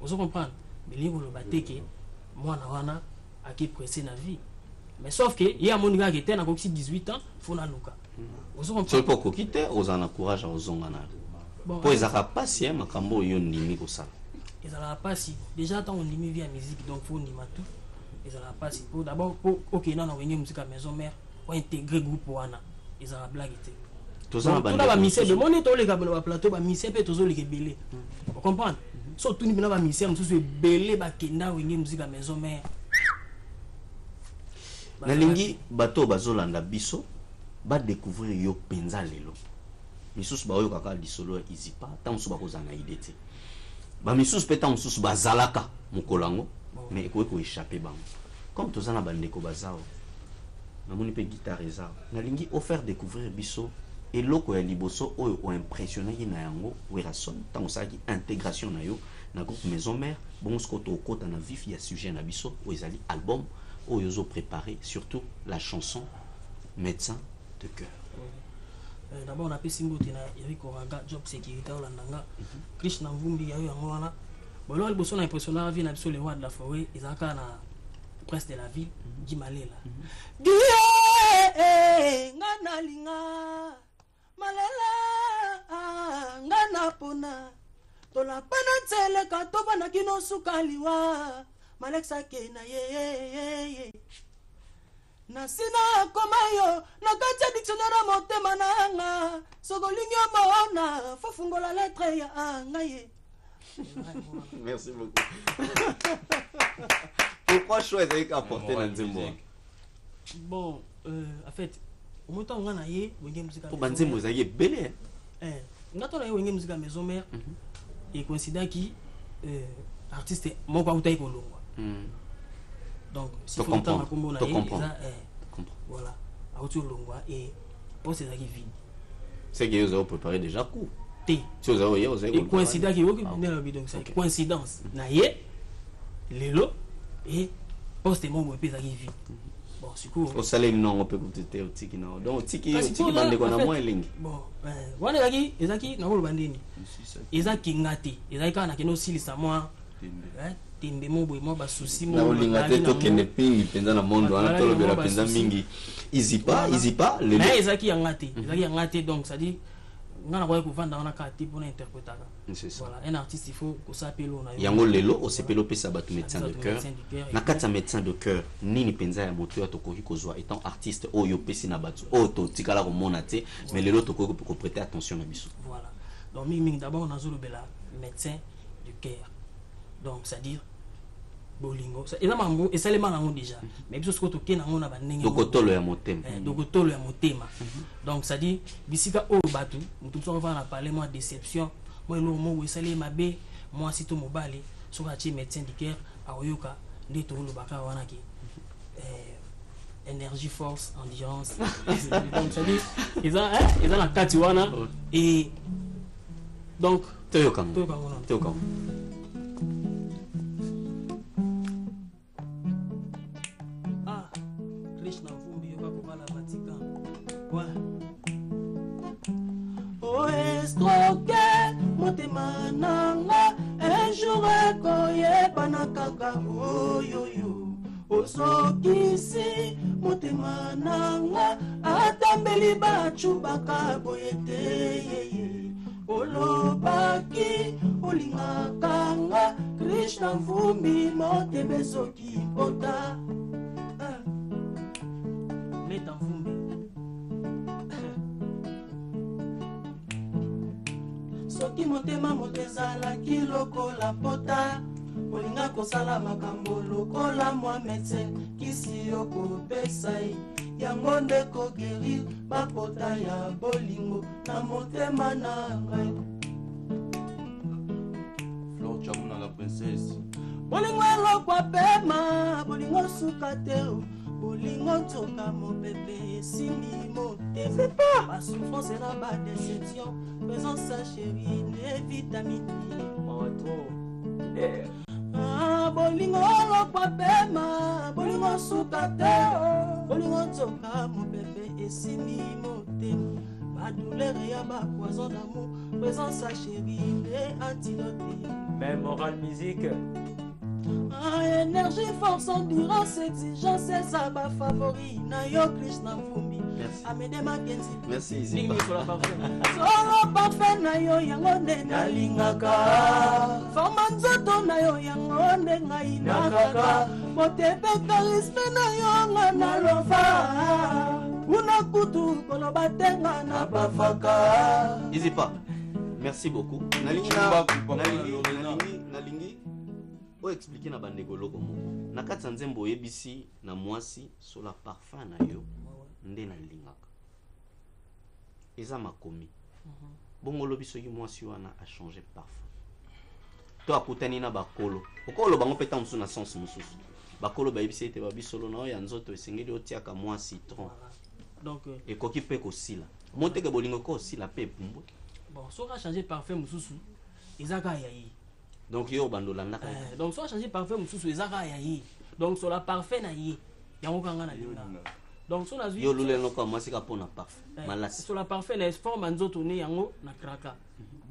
Vous comprenez? Mais les gens là-bas, moi, na à qui pressé la vie. Mais sauf que, il y a mon gars qui était à 18 ans, il faut la louka. Vous comprenez? C'est pour qu'on quitte, on encourage à zongana. Pour les arapes, il makambo yo ndimi ko ça. Les arapes, déjà tant on ndimi via musique donc faut ndima tout. Les arapes pour d'abord pour OK non on vient musique à maison mère pour intégrer groupe wana. Les arapes blague était. Tout ça ba ba mise de mon to les gars ba plateau ba mise pe tozo les belé. Vous comprenez? So tout ni ba mise am so belé ba kenda vient musique à maison mère. Na lingi bato bazolanda biso ba découvrir yo penza lelo. Misus ba oyo kaka lisolo izipa tant musu bakozana idete ba misus pe tant musu bazalaka mukolango mais ko échapper bango comme tozana bandeko bazao na moni pe guitare ezao na lingi offert découvrir biso eloko ya liboso oyo o impressionné na yango werason tant osaki intégration na yo na groupe maison mère bon ce to kota na vif ya sujet na biso o ezali album oyo zo préparé surtout la chanson médecin de cœur. D'abord on a appelé Simbote na Eric Oraga job sécurité au Landanga Krishna Mvumbi ya yo wana bon là le bosso na impressionné la vie na biso les rois de la forêt ils aka na presse de la ville Gimalela die ngana linga malela ngana pona to la pana tsele ka to bana kino sukaliwa Malexa kena ye Nasina komayo nakati dictionnaire motema nanga sokolingi maona fofungola lettre ya ngaye. Merci beaucoup. Pourquoi choisir avec apporter dans Nzembo? Bon, en fait, au moment où on a eu wenge musique pour Nzembo ça y est belé. Ngato na wenge musique maison mère et considère qui artiste mon kwa utai kolongwa. Donc si faut entendre comme on a voilà à autour longwa et pour ces qui vide c'est que vous avez préparé déjà coup t si vous avez et coïncidence qui donc c'est coïncidence na ye lelo et poste mon boy pesa qui vide bon siko au salaire non on peut coûter au tiki non donc tiki bande ko na moins lingi bon wana yaki ezaki na ko bandeni ezaki ngati ezaki kana kino silisa moi tembe mo boy mo ba souci mo na olinga te to kende pingi penza na mondo ana to lobela penza mingi izipa le mais ezaki yangate donc ça dit ngana kwa kuvanda ona ka type na interprétaka voilà un artiste il faut ko sapelo na yango lelo o sepelo pesa batu médecin de cœur na kata médecin de cœur nini penza ya moto ya tokoki kozwa étant artiste oyo pesi na batu o to tikala ko mona te mais lelo tokoki ko prêter attention na biso voilà donc mingi d'abord on a zolo bela médecin du cœur. Donc c'est-à-dire bolingo et ça les mal déjà mais biso ce que to kena ngona banenge dokotolo ya motema dokotolo ya motema donc c'est-à-dire bisika o batu mutu so va na parler moi déception moi lo mo esale mabe moi sito mobali so ka chi médecin du cœur aoyoka nde to lo baka wana ki énergie, force, endurance. Donc, ça dit, ils ont la katiwana et donc. Ah, Krishna Vumbi, on va pour la Vatican. Ouais. Oh, estroqué, motema nanga, un jour koye banakaka, oh yo yo. Osokisi motema nanga atambeli bachubaka boyete olobaki olingakanga Krishna Vumbi motema soki pota leta Vumbi soki motema motezalaki lokola pota olinga kosala makambo lokola mwa médecin kisi okopesa yango nde koguérir bapota ya bolingo na motema na ngai. Flor Chamuna la princesse bolingo elokwa pema bolingo suka te bolingo nzoka mopepe esimbi motema basouffrance na badéception présence ya chéri ne vitamine bolingo lokwa pema bolingo suka te bolingo nzoka mopepe esimbi motema badouleur ya bapoison d'amour présence ya chéri nde antidote mais morale musique énergie, force, endurance, exigence, eza bafavori na yo Krishna Vumbi. Amede Makenzi. Merci Zipa. Solo parfait na yo yango nde nalingaka. Forma nzoto na yo yango nde ngai nakaka. Motepe charisme na yo nga naloba. Una kutu koloba tenga na bafaka. Zipa. Merci beaucoup. Nalingi o expliquer na bandeko loko moko na kati ya nzembo oyebisi na mwasi sur la parfum na yo nde na lingaka eza makomi bongo lobi soki mwasi wana a changé parfum to akutani na bakolo okolo bango peta musu na sens mususu bakolo bayebisi ete babisolo na oyo ya nzoto esengeli otiaka mwa citron donc ekoki mpe kosila monteke bolingo ko osila mpe epumbwe bon soki a changé parfum mususu ezaka yayi. Donc yo bandola ndaka donc soit changer parfum mususu ezaka ya yi donc sur la parfum na yi yango kanga na linga donc so na zui yo lule noko masika pona parfum malasi sur la parfum na forme nzoto ne yango na kraka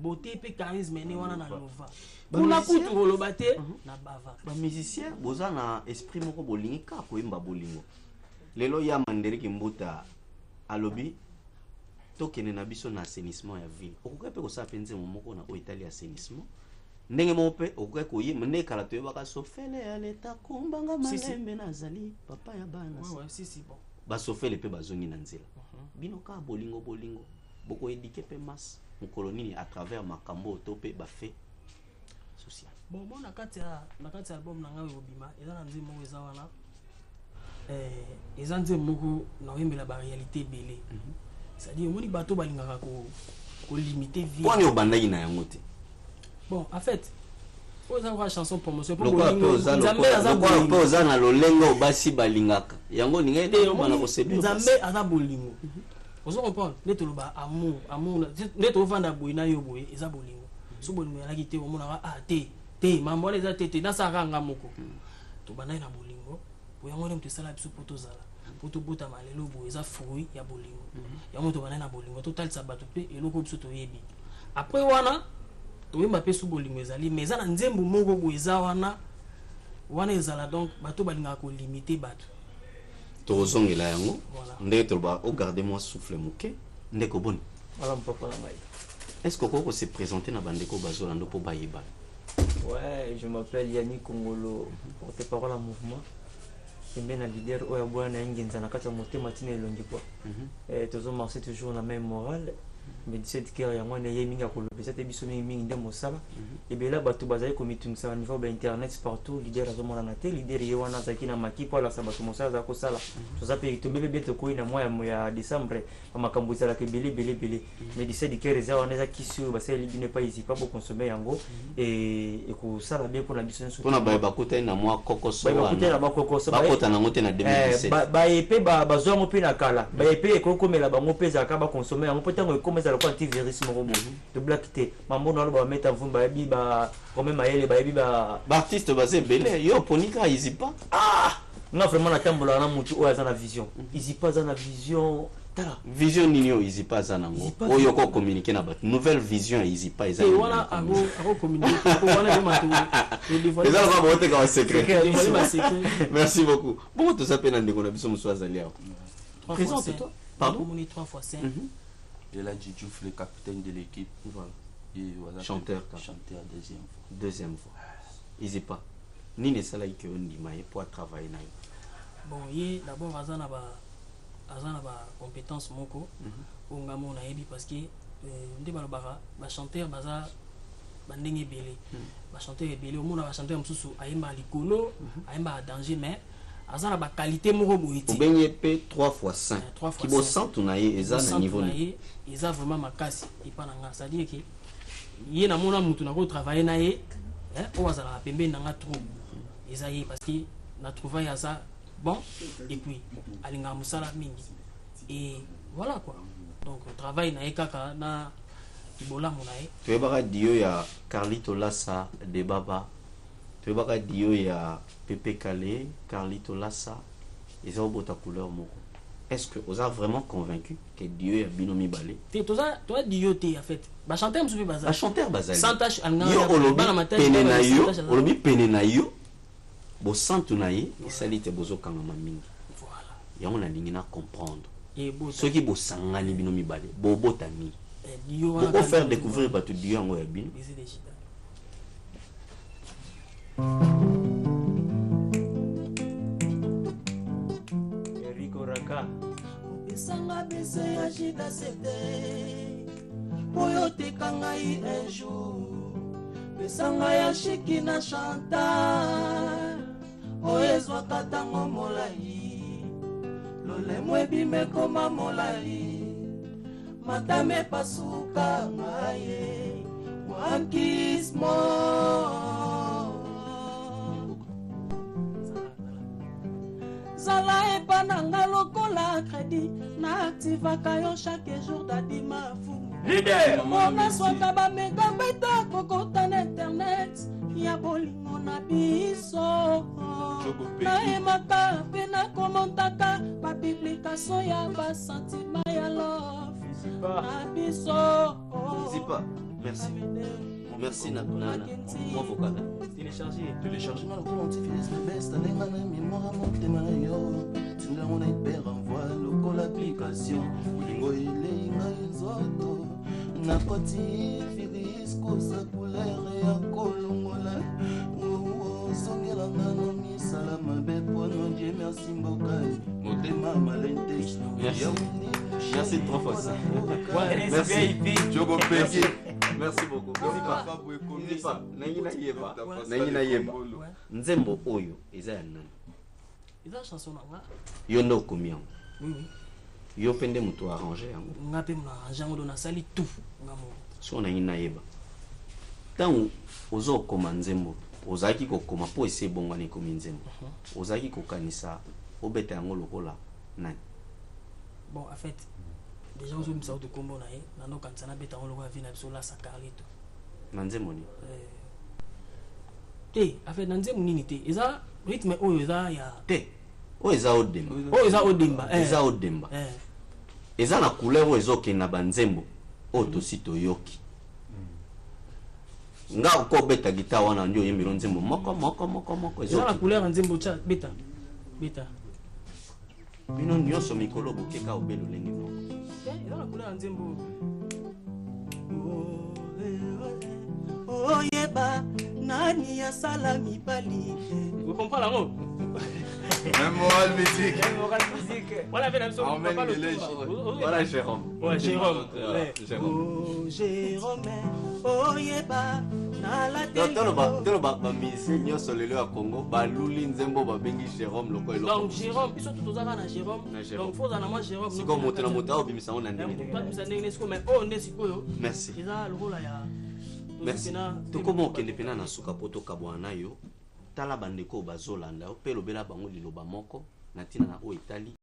beauté pe charisme ne wana na lova kuna kutu rolobate na bava ba musicien boza na esprit moko bolingi ka koyemba bolingo lelo ya manderiki mbuta alobi tokene na biso na assainissement ya ville okoka pe ko sa penze moko na o Italie assainissement ndenge mope okoka koyi mne kala to yebaka sofele ya leta kumbanga malembe nazali papa ya bana si bon ba sofele pe bazongi na nzela bino ka bolingo boko éduquer pe mas mukolo nini à travers makambo to pe ba fait social bon na kati album na ngawe obima eza na nzembo eza wana eza nzembo na oyembela ba réalité belé c'est-à-dire moni bato balingaka ko limiter vie kwani obandaki na yango te. Bon, en fait, vous avez une chanson promotion pour vous avez na lolengo basi balingaka. Yango ninga ede yo bana ko sebi. Nzambe aza bolingo. Vous comprenez? Neto ba amour, neto vanda boina yo boye eza bolingo. So bolingo ya kite omona te mambo eza te na saranga moko. To bana na bolingo. Bo yango nem te sala biso poto zala. Poto bota malelo bo eza fruit ya bolingo. Yango to bana na bolingo total sabato pe eloko biso to yebi. Après wana toyemba pe su bolingo ezali mais eza na nzembo moko bo eza wana ezala donc bato balingaka ko limiter bato tozongela yango ndenge toloba o garder moi souffle moke ndeko boni voilà papa na mai est-ce que koko se présenter na bandeko bazolando po bayeba. Ouais, je m'appelle Yannick Kongolo, porte-parole en mouvement. Je suis un leader au Yaboua na Ngenza na kati ya motema tina elongi quoi. Et toujours marcher toujours na même morale. mais 17 cœur yango na ye mingi akolopesa te biso mingi nde mosala ebela bato bazali komitungisa na niveau ba internet partout leader azomonana te leader ye wana azalaki na maki po alasa bato mosala aza kosala toza mpe tobebe bie tokoyi na mois ya décembre bamakambo ezalaka ebele mais 17 cœur eza wana eza kisi oyo basaleli bino epa ezipa bokonsome yango ekosala bien mpona biso nyonso mpona baye bakutani na mwa kokoso bakutani na bakokoso bakota nango te na 2017 baye mpe bazwa yango mpe na kala baye mpe ekokomela bango mpe ezalaka bakonsome yango mpo ntango ekoma ezala kwa antivirus moko bo toblaki te mambo na oloba bameta mvumbi bayebi bakome mayele bayebi baartiste baza ebele yo ponika izipa nga vraiment natambolaka na motu oyo aza na vision izipa aza na vision tala vision nini oyo izipa aza nango oyo okokommunike na bato nouvelle vision ya izipa eza wana akokommunike wana eza lokola baoteka basecret merci beaucoup bongo toza mpe na ndeko na biso mosu azali awa présente toi pardon 3 fois 5 Et là, Djidjouf, le capitaine de l'équipe. Voilà. Chanteur deuxième fois. Izipa. Nini sala ike ondima ye pour travailler na yo. Bon, ye d'abord azana ba compétence moko onga mona yebi parce que nde balobaka ba chanteur baza bandenge belé. Ba chanteur belé au mona ba chanteur msusu ayemba likolo, ayemba danger mais azana ba qualité moko boyiti. Obenye pe 3 fois 5. Ki bo santu na ye eza na niveau ni. Eza vraiment makasi ipana nga, ça dire que ye na mona mutu na ko travailler na ye o azala pembe na nga trop. Eza ye parce que na trouver ya ça bon et puis alinga musala mingi. Et voilà quoi. Donc on travaille na ekaka na ibola mona ye. Tu ebaka dio ya Carlito Lassa de Baba. Tu ebaka dio ya Pepe Kale, Carlito Lassa. Ils ont bota couleur moko. Est-ce que vous êtes vraiment convaincu que Dieu est binomi balé? Toi Dieu t'es en fait. Ba chanteur msubi bazali. Ba chanteur bazali. Santash anga. Yo olobi penenayo. Bo santu na ye, esalite bozo kangama mingi. Voilà. Yango na lingi na comprendre. Et bo ceux qui bo sangani binomi balé, bo botami. Pour faire découvrir batu Dieu yango ya bino. Pesanga bese ya jida sete Oyo teka ngai un jour Pesanga ya shiki na Chantal Oyo ezwaka tango molai Lolemo ebime koma molai Matame pasuka ngai One kiss more Zala epa nanga lokola crédit na activaka yo chaque jour d'adima fou leader mona swaka ba megabeta kokota na internet ya bolingo na biso na emaka pe na komontaka ba publication ya ba sentiment ya love na biso Zipa merci merci na moi vocal télécharger na ko antivirus le best alenga na mémoire motema yo tinga on hyper envoie lokola application lingo elenga nzoto na koti virus ko sa couleur ya kolongola songela ngano misala mabe pono Dieu merci mbokani motema malente merci 3 fois ça merci Jogo Peki. Merci beaucoup. Nangina yeba. Nzembo oyo eza ya nani? Eza chanson nanga. Yo ndo komi yango. Oui. Yo pende mutu arranger yango. Nga pe na arranger yango na sali tout ngamo. So nangina yeba. Tango ozo koma nzembo, ozaki kokoma po ese bongwana komi nzembo. Ozaki kokanisa obeta yango lokola nani? Bon, en fait, déjà on me sort de combo na ye na no kansana beta on logo vina biso la Carlito nanzemo ni en fait nanzemo nini te eza rythme oyo eza ya te o eza odemba eza odemba eza na couleur oyo ezokenda banzembo oyo tosi toyoki nga ko beta guitare wana ndio yembelo nzembo moko eza na couleur nzembo cha beta bino nyonso mikolo bokeka obelo lengi moko eza na couleur nzembo oyeba nani asala mibali vous comprenez yango Même moral musique. Voilà, venez, Emmène pas le Village. tour. Voilà Jérôme. Ouais, Jérôme. Oh Jérôme, oh yeba, na la toloba bamisi nyonso lelo ya congo baluli nzembo babengi jérôme loko eloko donc Jérôme biso tozaka na Jérôme donc foza na moi Jérôme siko moto na moto aobimisa ngo na ndenge tobimisa ndenge nini siko mais oyo nde sikoyo merci eza lokola ya merci tokoma okende mpena na suka po tokabwana na yo tala bandeko oyo bazolanda yo mpe lobela bango liloba moko na ntina na oyo etali